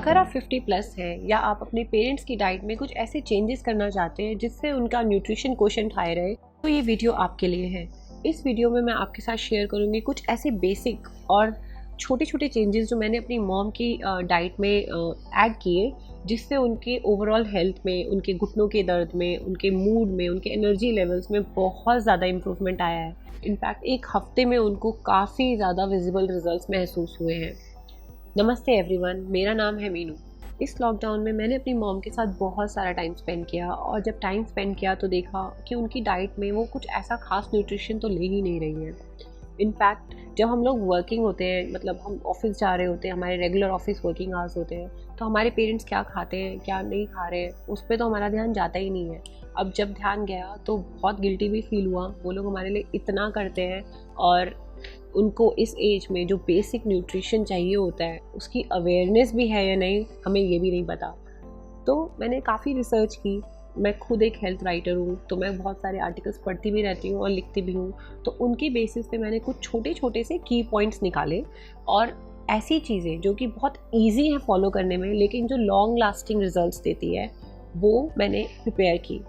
अगर आप 50 प्लस हैं या आप अपने पेरेंट्स की डाइट में कुछ ऐसे चेंजेस करना चाहते हैं जिससे उनका न्यूट्रिशन क्वोशंट हाई रहे, तो ये वीडियो आपके लिए है। इस वीडियो में मैं आपके साथ शेयर करूँगी कुछ ऐसे बेसिक और छोटे छोटे चेंजेस जो मैंने अपनी मॉम की डाइट में ऐड किए, जिससे उनके ओवरऑल हेल्थ में, उनके घुटनों के दर्द में, उनके मूड में, उनके एनर्जी लेवल्स में बहुत ज़्यादा इम्प्रूवमेंट आया है। इनफैक्ट एक हफ्ते में उनको काफ़ी ज़्यादा विजिबल रिजल्ट्स महसूस हुए हैं। नमस्ते एवरीवन, मेरा नाम है मीनू। इस लॉकडाउन में मैंने अपनी मॉम के साथ बहुत सारा टाइम स्पेंड किया, और जब टाइम स्पेंड किया तो देखा कि उनकी डाइट में वो कुछ ऐसा खास न्यूट्रिशन तो ले ही नहीं रही है। इनफैक्ट जब हम लोग वर्किंग होते हैं, मतलब हम ऑफिस जा रहे होते हैं, हमारे रेगुलर ऑफिस वर्किंग आवर्स होते हैं, तो हमारे पेरेंट्स क्या खाते हैं क्या नहीं खा रहे हैं उस पर तो हमारा ध्यान जाता ही नहीं है। अब जब ध्यान गया तो बहुत गिल्टी भी फील हुआ। वो लोग हमारे लिए इतना करते हैं, और उनको इस एज में जो बेसिक न्यूट्रिशन चाहिए होता है उसकी अवेयरनेस भी है या नहीं, हमें ये भी नहीं पता। तो मैंने काफ़ी रिसर्च की। मैं खुद एक हेल्थ राइटर हूँ, तो मैं बहुत सारे आर्टिकल्स पढ़ती भी रहती हूँ और लिखती भी हूँ। तो उनके बेसिस पे मैंने कुछ छोटे छोटे से की पॉइंट्स निकाले, और ऐसी चीज़ें जो कि बहुत ईजी हैं फॉलो करने में लेकिन जो लॉन्ग लास्टिंग रिजल्ट्स देती है, वो मैंने प्रिपेयर की।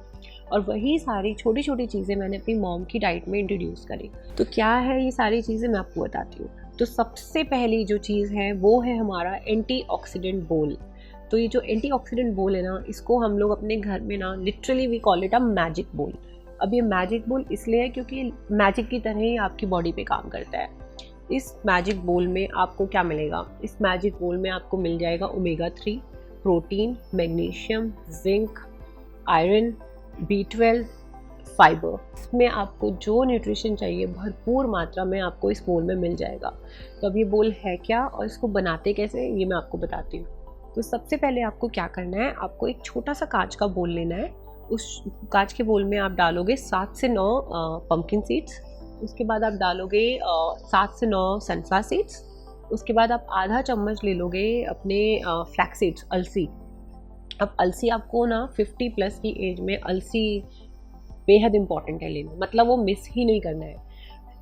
और वही सारी छोटी छोटी चीज़ें मैंने अपनी मॉम की डाइट में इंट्रोड्यूस करी। तो क्या है ये सारी चीज़ें, मैं आपको बताती हूँ। तो सबसे पहली जो चीज़ है वो है हमारा एंटीऑक्सीडेंट बोल। तो ये जो एंटीऑक्सीडेंट बोल है ना, इसको हम लोग अपने घर में ना literally we call it a magic bowl. अब ये मैजिक बोल इसलिए है क्योंकि मैजिक की तरह ही आपकी बॉडी पे काम करता है। इस मैजिक बोल में आपको क्या मिलेगा? इस मैजिक बोल में आपको मिल जाएगा omega 3, protein, magnesium, zinc, iron, B12, fibre. इसमें आपको जो न्यूट्रिशन चाहिए भरपूर मात्रा में आपको इस बोल में मिल जाएगा। तो अब ये बोल है क्या और इसको बनाते कैसे, ये मैं आपको बताती हूँ। तो सबसे पहले आपको क्या करना है, आपको एक छोटा सा कांच का बोल लेना है। उस कांच के बोल में आप डालोगे 7 से 9 पंपकिन सीड्स। उसके बाद आप डालोगे 7 से 9 सनफ्लावर सीड्स। उसके बाद आप आधा चम्मच ले लोगे अपने फ्लैक्स सीड्स, अलसी। अब अलसी आपको ना 50 प्लस की एज में अलसी बेहद इंपॉर्टेंट है लेना, मतलब वो मिस ही नहीं करना है।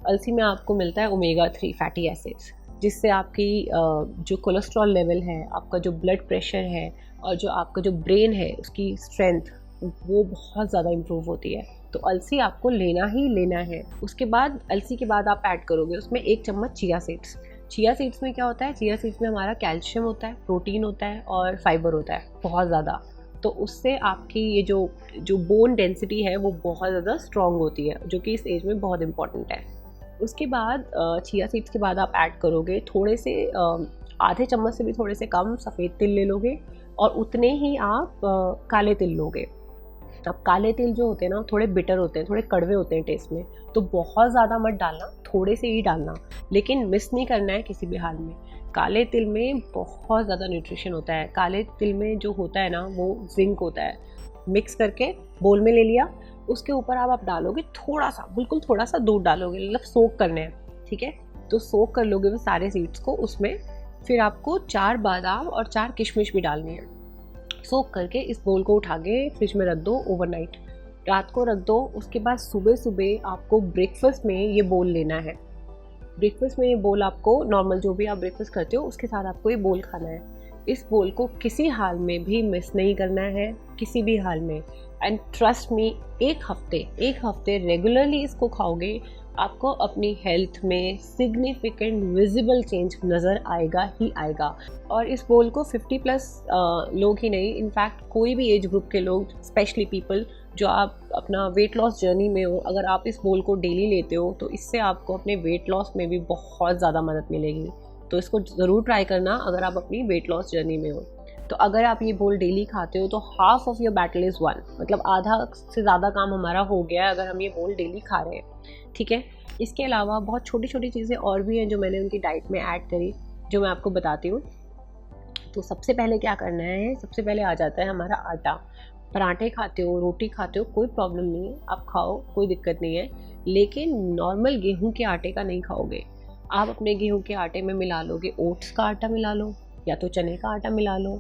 अलसी में आपको मिलता है ओमेगा 3 फैटी एसिड्स, जिससे आपकी जो कोलेस्ट्रॉल लेवल है, आपका जो ब्लड प्रेशर है, और जो आपका जो ब्रेन है उसकी स्ट्रेंथ, वो बहुत ज़्यादा इम्प्रूव होती है। तो अलसी आपको लेना ही लेना है। उसके बाद अलसी के बाद आप ऐड करोगे उसमें 1 चम्मच चिया सीड्स। चिया सीड्स में क्या होता है? चिया सीड्स में हमारा कैल्शियम होता है, प्रोटीन होता है और फाइबर होता है बहुत ज़्यादा। तो उससे आपकी ये जो बोन डेंसिटी है वो बहुत ज़्यादा स्ट्रॉन्ग होती है, जो कि इस एज में बहुत इंपॉर्टेंट है। उसके बाद चिया सीड्स के बाद आप ऐड करोगे थोड़े से आधे चम्मच से भी थोड़े से कम सफ़ेद तिल ले लोगे, और उतने ही आप काले तिल लोगे। अब काले तिल जो होते हैं ना, थोड़े बिटर होते हैं, थोड़े कड़वे होते हैं टेस्ट में, तो बहुत ज़्यादा मत डालना, थोड़े से ही डालना, लेकिन मिस नहीं करना है किसी भी हाल में। काले तिल में बहुत ज़्यादा न्यूट्रिशन होता है। काले तिल में जो होता है ना, वो जिंक होता है। मिक्स करके बोल में ले लिया। उसके ऊपर आप डालोगे थोड़ा सा, बिल्कुल थोड़ा सा दूध डालोगे, मतलब सोक करने हैं, ठीक है? तो सोक कर लोगे वो सारे सीड्स को उसमें। फिर आपको 4 बादाम और 4 किशमिश भी डालनी है। सोक करके इस बोल को उठा के फ्रिज में रख दो ओवरनाइट, रात को रख दो। उसके बाद सुबह सुबह आपको ब्रेकफास्ट में ये बोल लेना है। ब्रेकफास्ट में ये बोल आपको, नॉर्मल जो भी आप ब्रेकफास्ट करते हो उसके साथ आपको ये बोल खाना है। इस बोल को किसी हाल में भी मिस नहीं करना है, किसी भी हाल में। एंड ट्रस्ट मी, एक हफ्ते रेगुलरली इसको खाओगे, आपको अपनी हेल्थ में सिग्निफिकेंट विजिबल चेंज नज़र आएगा ही आएगा। और इस बोल को 50 प्लस लोग ही नहीं, इनफैक्ट कोई भी एज ग्रुप के लोग, स्पेशली पीपल जो आप अपना वेट लॉस जर्नी में हो, अगर आप इस बोल को डेली लेते हो तो इससे आपको अपने वेट लॉस में भी बहुत ज़्यादा मदद मिलेगी। तो इसको ज़रूर ट्राई करना अगर आप अपनी वेट लॉस जर्नी में हो। तो अगर आप ये बोल डेली खाते हो तो half of your battle is one, मतलब आधा से ज़्यादा काम हमारा हो गया है अगर हम ये बोल डेली खा रहे हैं, ठीक है? इसके अलावा बहुत छोटी छोटी चीज़ें और भी हैं जो मैंने उनकी डाइट में ऐड करी, जो मैं आपको बताती हूँ। तो सबसे पहले क्या करना है, सबसे पहले आ जाता है हमारा आटा। पराठे खाते हो, रोटी खाते हो, कोई प्रॉब्लम नहीं है, आप खाओ, कोई दिक्कत नहीं है, लेकिन नॉर्मल गेहूं के आटे का नहीं खाओगे। आप अपने गेहूं के आटे में मिला लोगे ओट्स का आटा मिला लो, या तो चने का आटा मिला लो।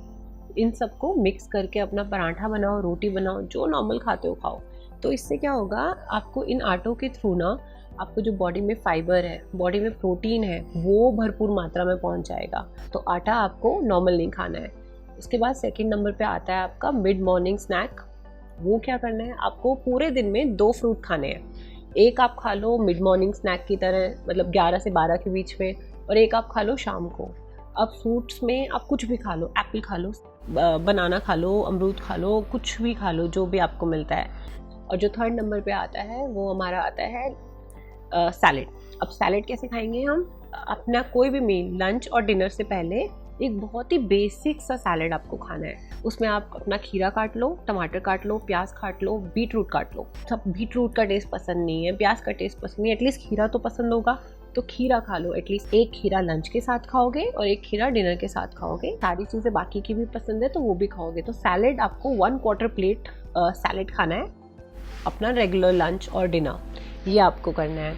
इन सबको मिक्स करके अपना पराठा बनाओ, रोटी बनाओ, जो नॉर्मल खाते हो खाओ। तो इससे क्या होगा, आपको इन आटों के थ्रू ना आपको जो बॉडी में फाइबर है, बॉडी में प्रोटीन है, वो भरपूर मात्रा में पहुंच जाएगा। तो आटा आपको नॉर्मल नहीं खाना है। उसके बाद सेकंड नंबर पे आता है आपका मिड मॉर्निंग स्नैक। वो क्या करना है, आपको पूरे दिन में 2 फ्रूट खाने हैं। एक आप खा लो मिड मॉर्निंग स्नैक की तरह, मतलब 11 से 12 के बीच में, और एक आप खा लो शाम को। अब फ्रूट्स में आप कुछ भी खा लो, एप्पल खा लो, बनाना खा लो, अमरूद खा लो, कुछ भी खा लो जो भी आपको मिलता है। और जो थर्ड नंबर पे आता है वो हमारा आता है सैलेड। अब सैलेड कैसे खाएंगे हम, अपना कोई भी मील लंच और डिनर से पहले एक बहुत ही बेसिक सा सैलेड आपको खाना है। उसमें आप अपना खीरा काट लो, टमाटर काट लो, प्याज काट लो, बीट रूट काट लो। सब बीट रूट का टेस्ट पसंद नहीं है, प्याज का टेस्ट पसंद नहीं है, एटलीस्ट खीरा तो पसंद होगा, तो खीरा खा लो। एटलीस्ट एक खीरा लंच के साथ खाओगे और एक खीरा डिनर के साथ खाओगे। सारी चीज़ें बाकी की भी पसंद है तो वो भी खाओगे। तो सैलेड आपको 1/4 प्लेट सैलेड खाना है अपना रेगुलर लंच और डिनर, ये आपको करना है।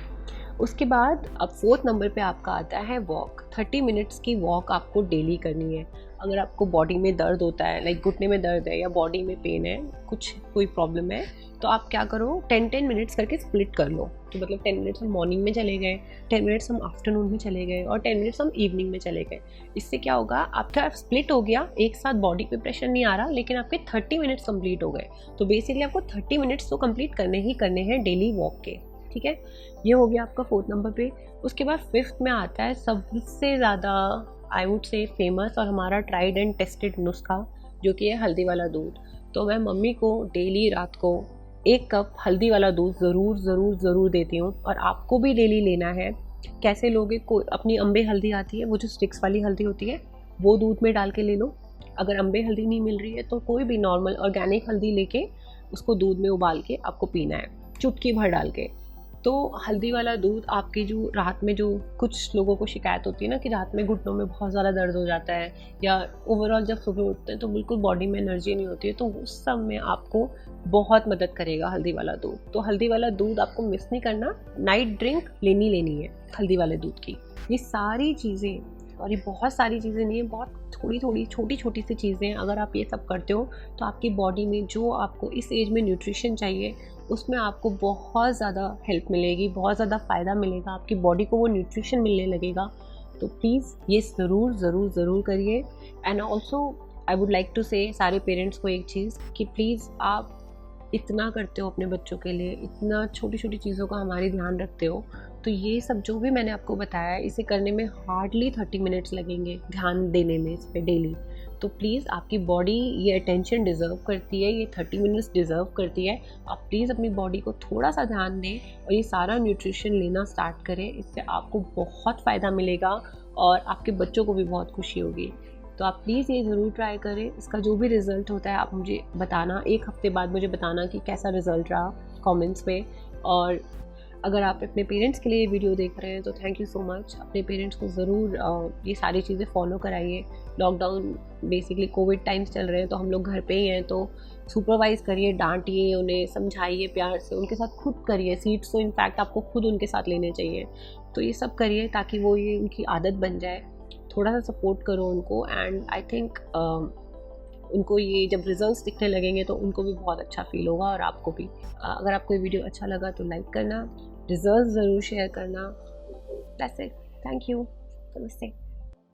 उसके बाद अब फोर्थ नंबर पे आपका आता है वॉक। 30 मिनट्स की वॉक आपको डेली करनी है। अगर आपको बॉडी में दर्द होता है, लाइक घुटने में दर्द है या बॉडी में पेन है, कुछ कोई प्रॉब्लम है, तो आप क्या करो, 10-10 मिनट्स करके स्प्लिट कर लो। तो मतलब 10 मिनट्स हम मॉर्निंग में चले गए, 10 मिनट्स हम आफ्टरनून में चले गए और 10 मिनट्स हम इवनिंग में चले गए। इससे क्या होगा, आपका स्प्लिट हो गया, एक साथ बॉडी पे प्रेशर नहीं आ रहा, लेकिन आपके 30 मिनट्स कंप्लीट हो गए। तो बेसिकली आपको 30 मिनट्स तो कंप्लीट करने ही करने हैं डेली वॉक के। ठीक है, ये हो गया आपका फोर्थ नंबर पे। उसके बाद फिफ्थ में आता है सबसे ज़्यादा आई वुड से फेमस और हमारा ट्राइड एंड टेस्टेड नुस्खा, जो कि है हल्दी वाला दूध। तो मैं मम्मी को डेली रात को 1 कप हल्दी वाला दूध ज़रूर ज़रूर ज़रूर देती हूँ, और आपको भी डेली लेना है। कैसे लोगे, कोई अपनी अम्बे हल्दी आती है, वो जो स्टिक्स वाली हल्दी होती है, वो दूध में डाल के ले लो। अगर अम्बे हल्दी नहीं मिल रही है तो कोई भी नॉर्मल ऑर्गेनिक हल्दी लेके उसको दूध में उबाल के आपको पीना है, चुटकी भर डाल के। तो हल्दी वाला दूध आपकी जो रात में, जो कुछ लोगों को शिकायत होती है ना कि रात में घुटनों में बहुत ज़्यादा दर्द हो जाता है, या ओवरऑल जब सुबह उठते हैं तो बिल्कुल बॉडी में एनर्जी नहीं होती है, तो उस सब में आपको बहुत मदद करेगा हल्दी वाला दूध। तो हल्दी वाला दूध आपको मिस नहीं करना, नाइट ड्रिंक लेनी है हल्दी वाले दूध की। ये सारी चीज़ें, और ये बहुत सारी चीज़ें नहीं है, बहुत थोड़ी थोड़ी छोटी छोटी सी चीज़ें, अगर आप ये सब करते हो तो आपकी बॉडी में जो आपको इस एज में न्यूट्रिशन चाहिए उसमें आपको बहुत ज़्यादा हेल्प मिलेगी, बहुत ज़्यादा फ़ायदा मिलेगा, आपकी बॉडी को वो न्यूट्रिशन मिलने लगेगा। तो प्लीज़ ये ज़रूर ज़रूर ज़रूर करिए। And also I would like to say सारे पेरेंट्स को एक चीज़ कि प्लीज़ आप इतना करते हो अपने बच्चों के लिए, इतना छोटी छोटी चीज़ों का हमारी ध्यान रखते हो, तो ये सब जो भी मैंने आपको बताया है इसे करने में हार्डली 30 मिनट्स लगेंगे, ध्यान देने में इस पर डेली। तो प्लीज़ आपकी बॉडी ये अटेंशन डिज़र्व करती है, ये 30 मिनट्स डिज़र्व करती है। आप प्लीज़ अपनी बॉडी को थोड़ा सा ध्यान दें और ये सारा न्यूट्रिशन लेना स्टार्ट करें। इससे आपको बहुत फ़ायदा मिलेगा और आपके बच्चों को भी बहुत खुशी होगी। तो आप प्लीज़ ये ज़रूर ट्राई करें। इसका जो भी रिज़ल्ट होता है आप मुझे बताना, 1 हफ़्ते बाद मुझे बताना कि कैसा रिज़ल्ट रहा कमेंट्स में। और अगर आप अपने पेरेंट्स के लिए ये वीडियो देख रहे हैं तो थैंक यू सो मच। अपने पेरेंट्स को ज़रूर ये सारी चीज़ें फॉलो कराइए। लॉकडाउन बेसिकली कोविड टाइम्स चल रहे हैं तो हम लोग घर पे ही हैं, तो सुपरवाइज़ करिए, डांटिए उन्हें, समझाइए प्यार से, उनके साथ खुद करिए। सीट्स तो इनफैक्ट आपको खुद उनके साथ लेने चाहिए। तो ये सब करिए ताकि वो ये उनकी आदत बन जाए। थोड़ा सा सपोर्ट करो उनको, एंड आई थिंक उनको ये जब रिजल्ट्स दिखने लगेंगे तो उनको भी बहुत अच्छा फील होगा और आपको भी। अगर आपको ये वीडियो अच्छा लगा तो लाइक करना, रिजल्ट्स ज़रूर शेयर करना। दैट्स इट, थैंक यू, नमस्ते।